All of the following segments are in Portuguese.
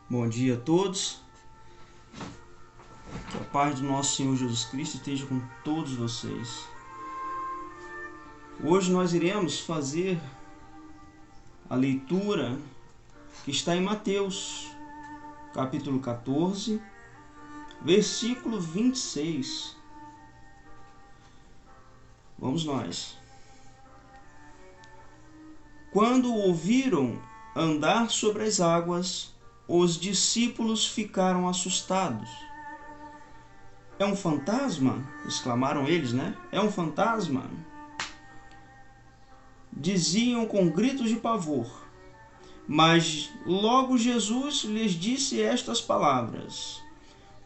Bom dia a todos. Que a paz do nosso Senhor Jesus Cristo esteja com todos vocês. Hoje nós iremos fazer a leitura que está em Mateus, capítulo 14, versículo 26. Vamos nós. Quando o ouviram andar sobre as águas, os discípulos ficaram assustados. É um fantasma? Exclamaram eles, né? É um fantasma? Diziam com gritos de pavor. Mas logo Jesus lhes disse estas palavras: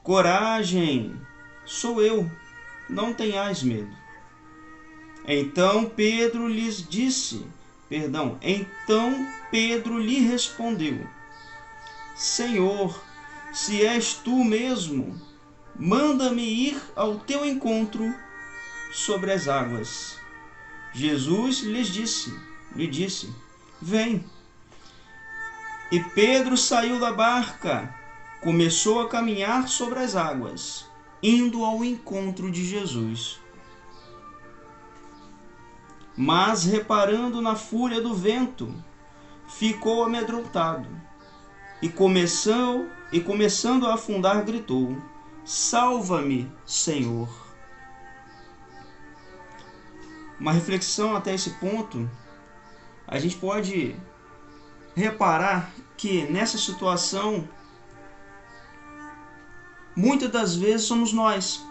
Coragem, sou eu, não tenhais medo. Então Pedro lhe respondeu: Senhor, se és tu mesmo, manda-me ir ao teu encontro sobre as águas. Jesus lhe disse: Vem. E Pedro saiu da barca, começou a caminhar sobre as águas, indo ao encontro de Jesus. Mas, reparando na fúria do vento, ficou amedrontado e começando a afundar, gritou: Salva-me, Senhor. Uma reflexão até esse ponto, a gente pode reparar que nessa situação, muitas das vezes somos nós.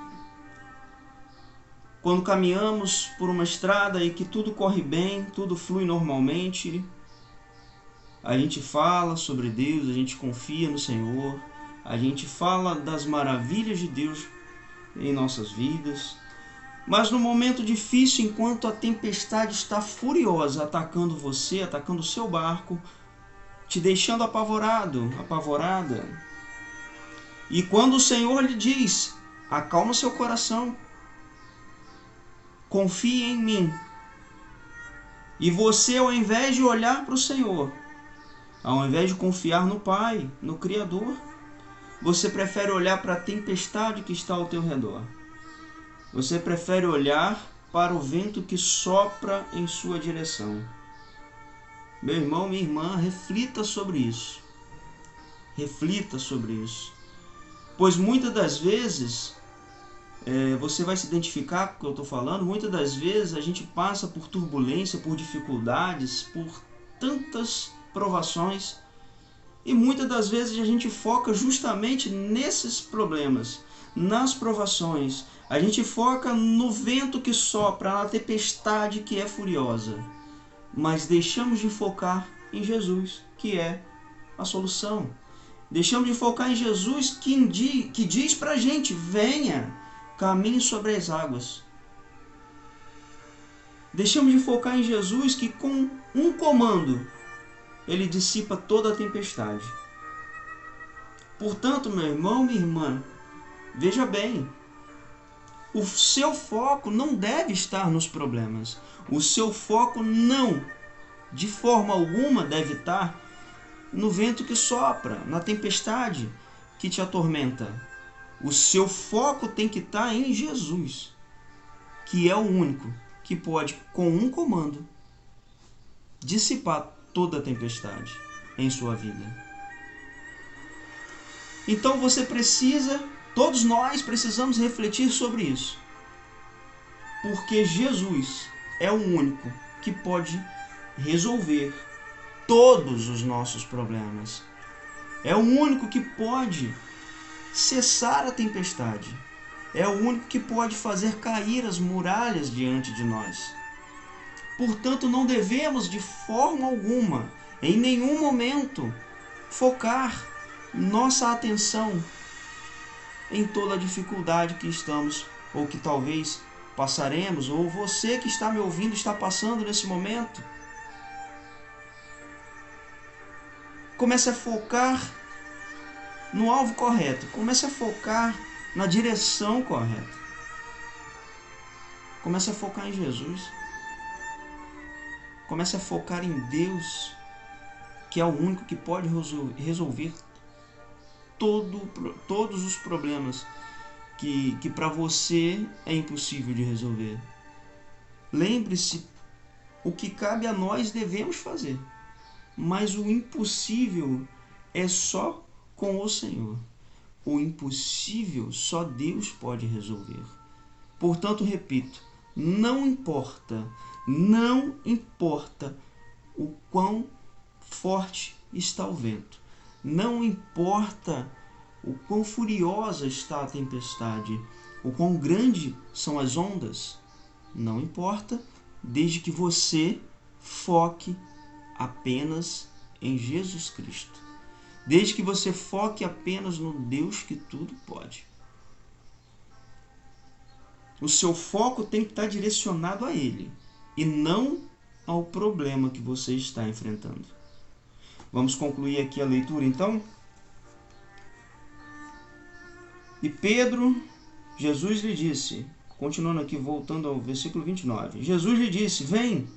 Quando caminhamos por uma estrada e que tudo corre bem, tudo flui normalmente, a gente fala sobre Deus, a gente confia no Senhor, a gente fala das maravilhas de Deus em nossas vidas. Mas no momento difícil, enquanto a tempestade está furiosa, atacando você, atacando o seu barco, te deixando apavorado, apavorada. E quando o Senhor lhe diz: acalma seu coração, confie em mim. E você, ao invés de olhar para o Senhor, ao invés de confiar no Pai, no Criador, você prefere olhar para a tempestade que está ao teu redor. Você prefere olhar para o vento que sopra em sua direção. Meu irmão, minha irmã, reflita sobre isso. Reflita sobre isso. Pois muitas das vezes, você vai se identificar com o que eu estou falando, muitas das vezes a gente passa por turbulência, por dificuldades, por tantas provações, e muitas das vezes a gente foca justamente nesses problemas, nas provações. A gente foca no vento que sopra, na tempestade que é furiosa. Mas deixamos de focar em Jesus, que é a solução. Deixamos de focar em Jesus que diz pra gente: venha, caminhe sobre as águas. Deixamos de focar em Jesus que com um comando ele dissipa toda a tempestade. Portanto, meu irmão, minha irmã, veja bem, o seu foco não deve estar nos problemas. O seu foco não, de forma alguma, deve estar no vento que sopra, na tempestade que te atormenta. O seu foco tem que estar em Jesus, que é o único que pode, com um comando, dissipar toda a tempestade em sua vida. Então todos nós precisamos refletir sobre isso. Porque Jesus é o único que pode resolver todos os nossos problemas. É o único que pode cessar a tempestade. É o único que pode fazer cair as muralhas diante de nós. Portanto, não devemos de forma alguma, em nenhum momento, focar nossa atenção em toda a dificuldade que estamos, ou que talvez passaremos, ou você que está me ouvindo está passando nesse momento. Comece a focar no alvo correto. Comece a focar na direção correta. Comece a focar em Jesus. Comece a focar em Deus, que é o único que pode resolver todos os problemas que para você é impossível de resolver. Lembre-se, o que cabe a nós devemos fazer, mas o impossível é só com o Senhor. O impossível só Deus pode resolver. Portanto, repito, não importa o quão forte está o vento, não importa o quão furiosa está a tempestade, o quão grande são as ondas, não importa, desde que você foque apenas em Jesus Cristo. Desde que você foque apenas no Deus que tudo pode. O seu foco tem que estar direcionado a Ele e não ao problema que você está enfrentando. Vamos concluir aqui a leitura, então? E Pedro, Jesus lhe disse, continuando aqui, voltando ao versículo 29, Jesus lhe disse, vem.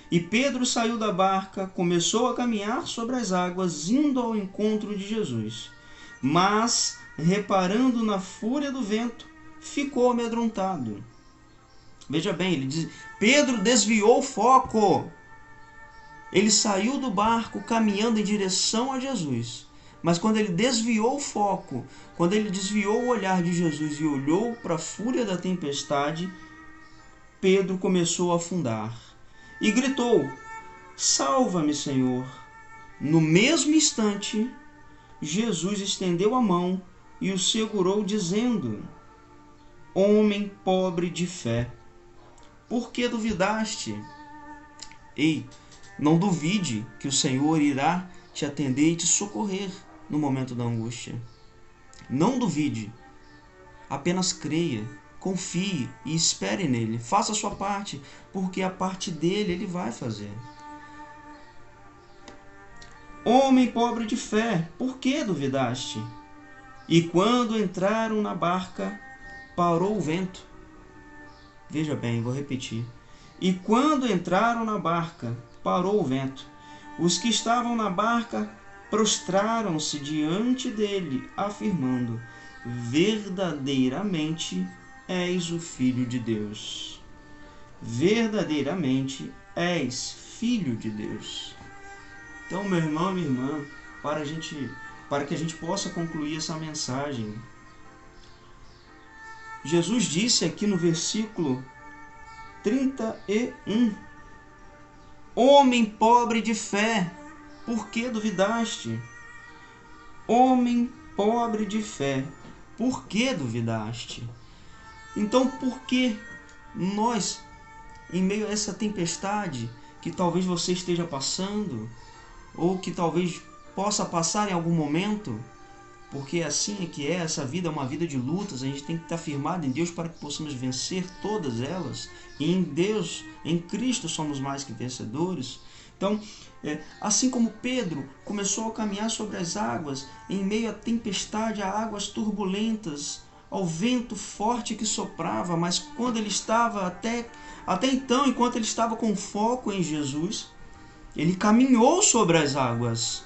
E Pedro saiu da barca, começou a caminhar sobre as águas, indo ao encontro de Jesus. Mas, reparando na fúria do vento, ficou amedrontado. Veja bem, ele diz, Pedro desviou o foco. Ele saiu do barco caminhando em direção a Jesus. Mas quando ele desviou o foco, quando ele desviou o olhar de Jesus e olhou para a fúria da tempestade, Pedro começou a afundar. E gritou, salva-me, Senhor. No mesmo instante, Jesus estendeu a mão e o segurou, dizendo, homem pobre de fé, por que duvidaste? Ei, não duvide que o Senhor irá te atender e te socorrer no momento da angústia. Não duvide, apenas creia, confie e espere nele. Faça a sua parte, porque a parte dele ele vai fazer. Homem pobre de fé, por que duvidaste? E quando entraram na barca, parou o vento. Veja bem, vou repetir. E quando entraram na barca, parou o vento. Os que estavam na barca prostraram-se diante dele, afirmando, verdadeiramente és o Filho de Deus. Verdadeiramente és Filho de Deus. Então, meu irmão e minha irmã, para que a gente possa concluir essa mensagem, Jesus disse aqui no versículo 31, homem pobre de fé, por que duvidaste? Homem pobre de fé, por que duvidaste? Então, por que nós, em meio a essa tempestade que talvez você esteja passando, ou que talvez possa passar em algum momento, porque assim é que é, essa vida é uma vida de lutas, a gente tem que estar firmado em Deus para que possamos vencer todas elas, e em Deus, em Cristo somos mais que vencedores. Então, assim como Pedro começou a caminhar sobre as águas, em meio à tempestade, a águas turbulentas, ao vento forte que soprava, mas quando ele estava até então, enquanto ele estava com foco em Jesus, ele caminhou sobre as águas.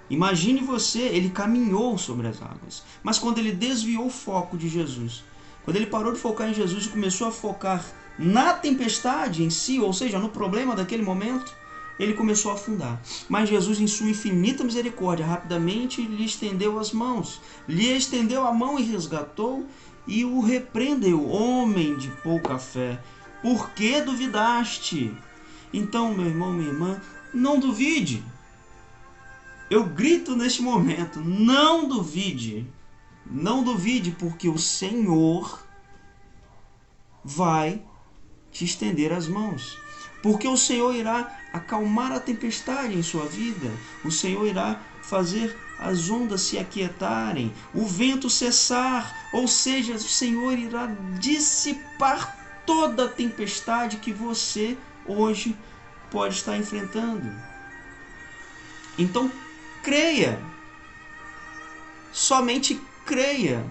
Imagine você, ele caminhou sobre as águas. Mas quando ele desviou o foco de Jesus, quando ele parou de focar em Jesus e começou a focar na tempestade em si, ou seja, no problema daquele momento, ele começou a afundar. Mas Jesus, em sua infinita misericórdia, rapidamente lhe estendeu as mãos. Lhe estendeu a mão e resgatou e o repreendeu. Homem de pouca fé, por que duvidaste? Então, meu irmão, minha irmã, não duvide. Eu grito neste momento, não duvide. Não duvide, porque o Senhor vai te estender as mãos. Porque o Senhor irá acalmar a tempestade em sua vida. O Senhor irá fazer as ondas se aquietarem, o vento cessar. Ou seja, o Senhor irá dissipar toda a tempestade que você hoje pode estar enfrentando. Então, creia. Somente creia.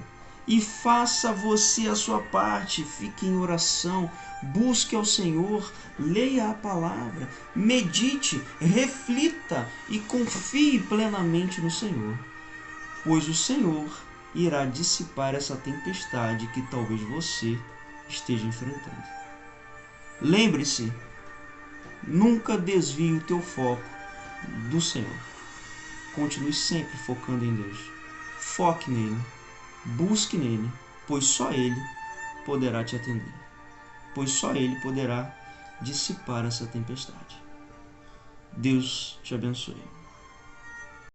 E faça você a sua parte. Fique em oração. Busque ao Senhor. Leia a palavra. Medite. Reflita. E confie plenamente no Senhor. pois o Senhor irá dissipar essa tempestade que talvez você esteja enfrentando. Lembre-se, nunca desvie o teu foco do Senhor. Continue sempre focando em Deus. Foque nele, busque nele, pois só Ele poderá te atender. Pois só Ele poderá dissipar essa tempestade. Deus te abençoe.